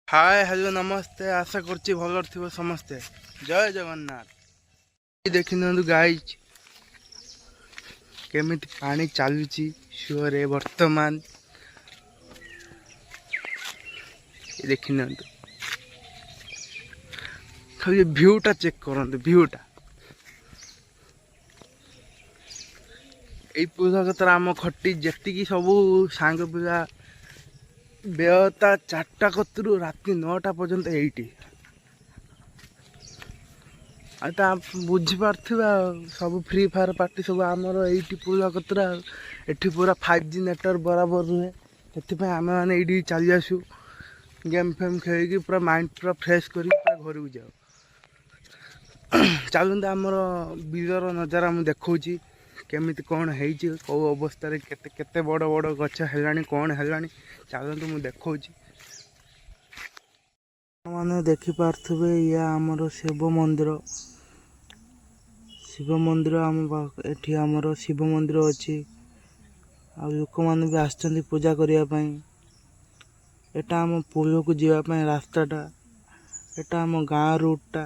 Hi hello नमस्ते आशा करछि भल थिबो समस्ते। जय जगन्नाथ। देखि नंदु गाई केमिति पानी चालुची सुरे वर्तमान देखि नंदु खाली व्यूटा चेक करंतु व्यूटा एई पूजा कतरा आम खट्टी जेतिकी सबू सांग पूजा बेहता 4टा कतरू राति 9टा पर्यंत एइटी आता बुझीपारे सब फ्री फायर पार्टी सब आमर ये पूरा कतरा एठी पूरा 5G नेटवर्क बराबर रुहे से आम मैंने ये चली आसू गेम फेम खेल पूरा माइंड पूरा फ्रेश कर घर को जाओ। चलते आमर बिलर नजारा मुझे देखी केमिति कौन है कौ अवस्था केते बड़ बड़ गछ है कौन है चलते मुझे देखी मैंने देखिपे या आमर शिव मंदिर आम एठी आमर शिव मंदिर अच्छी आ लोक मैंने भी आसछन्ति पूजा करने एटा आम पुल को जावाई रास्ताटा एटा आम गाँ रूटटा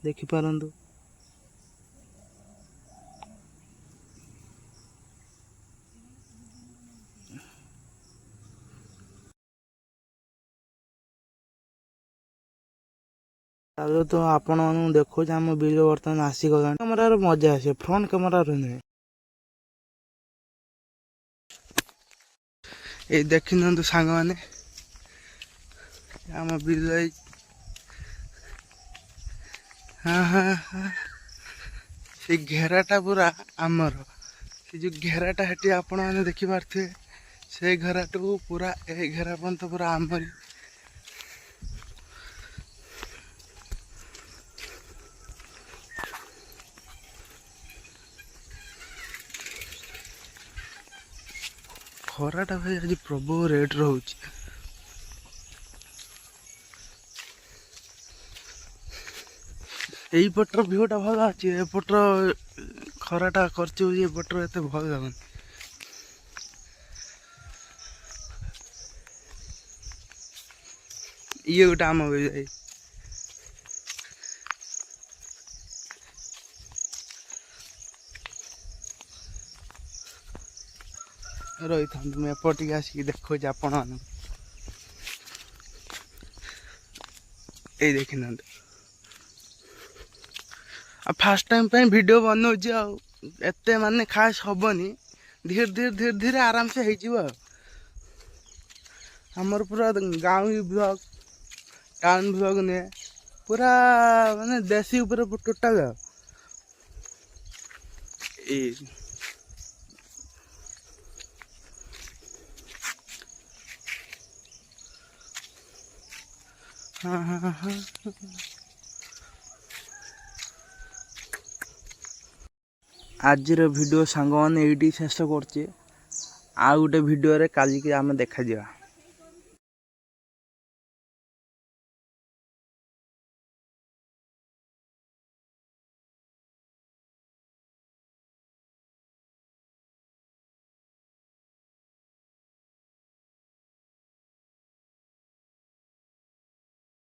देखिपारंतु। तो आपण मानू देखो आम बिल बर्तमान आसीगला कैमेरार मजा आसे फ्रंट कैमेरा नुहे ये देखी ना सांग मैंने आम बिल हाँ हाँ हाँ से घेराटा पूरा आमर से जो घेराटा हेटी आपण मैंने देखिपारे से घेराटा पूरा ए घेरा पर्यंत पूरा आमरी खराटा भाई आज प्रबल रेट रोच पटर भ्यूटा भल अच्छे एपटर खराटा करपटर एत भल लगन ये गोटे आम जाए रही था मैं एपटे आसिक देखो आपण ये देखी ना फास्ट टाइम पे वीडियो बनाऊे एते माने खास हबनी धीरे धीरे धीरे धीरे आराम से हो आमर पूरा गाँव ब्लॉग टाउन ब्लॉग ने पूरा माने देसी ऊपर टोटाल हाँ हाँ हाँ आजर वीडियो सांग मैंने ये शेष कर गोटे भिडियो काली आम देखा।